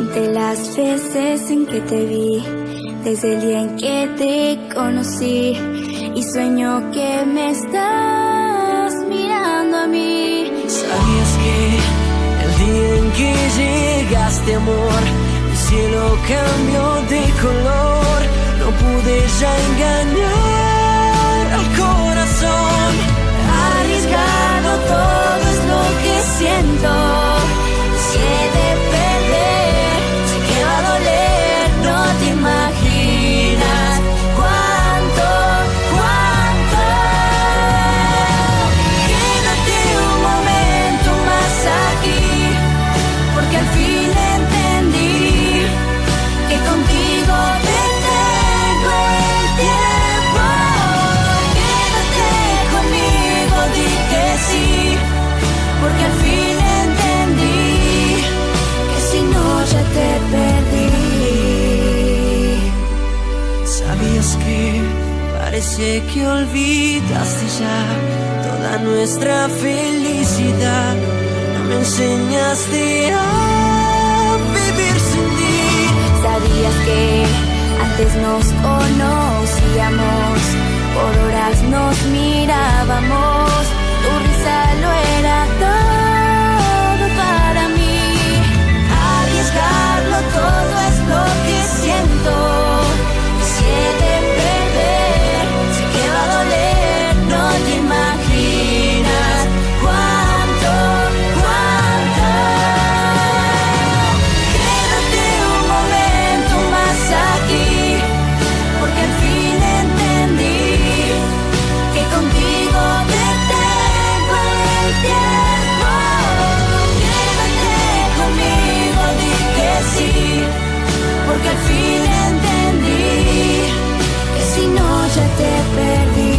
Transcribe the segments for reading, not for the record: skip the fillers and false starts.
Conté las veces en que te vi, desde el día en que te conocí, y sueño que me estás mirando a mí. ¿Sabías que el día en que llegaste, amor, el cielo cambió de color? No pude ya engañar al corazón. Arriesgado todo es lo que siento. Si he de perder, sé que va a doler, no te imaginas cuánto. Quédate un momento más aquí, porque al fin entendí que contigo detengo el tiempo. Quédate conmigo, di que sí, porque al fin entendí que si no ya te perdí. ¿Sabías que parece que olvidaste ya toda nuestra felicidad? No me enseñaste a vivir sin ti. ¿Sabías que antes nos conocíamos? Por horas nos mirábamos, tu risa lo era todo para mí. Arriesgarlo todo es lo que siento. Si he de perder, sé que va a doler, no te imaginas cuánto. Quédate un momento más aquí, porque al fin entendí que contigo detengo el tiempo. Quédate conmigo, di que sí, porque al fin entendí que si no ya te perdí.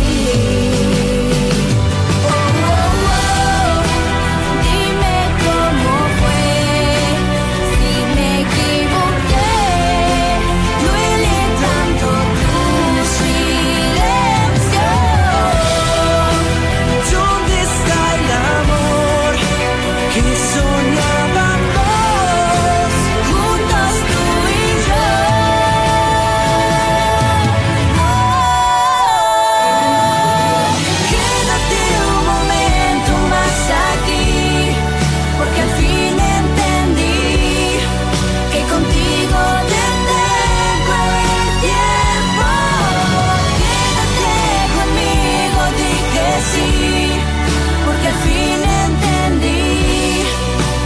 Dime cómo fue, si me equivoqué. Duele tanto tu silencio. ¿Dónde está el amor que soñábamos Juntos tú y yo. Quédate un momento más aquí, porque al fin entendí que contigo detengo el tiempo. Quédate conmigo, di que sí, porque al fin entendí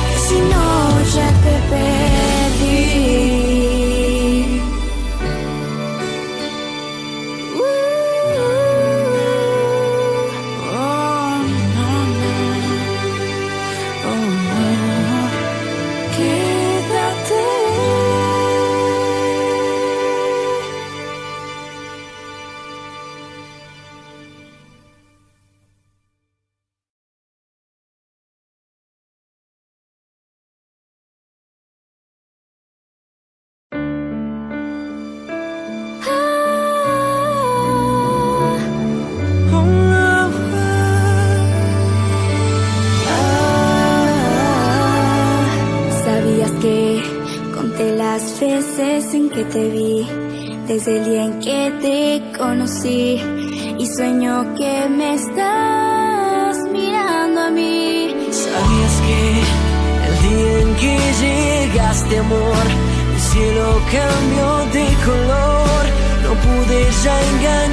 que si no ya te perdí. Oh, no, oh, no. Quédate. ¿Sabías que conté las veces en que te vi, desde el día en que te conocí, y sueño que me estás mirando a mí? ¿Sabías que el día en que llegaste, amor, el cielo cambió de color? No pude ya engañar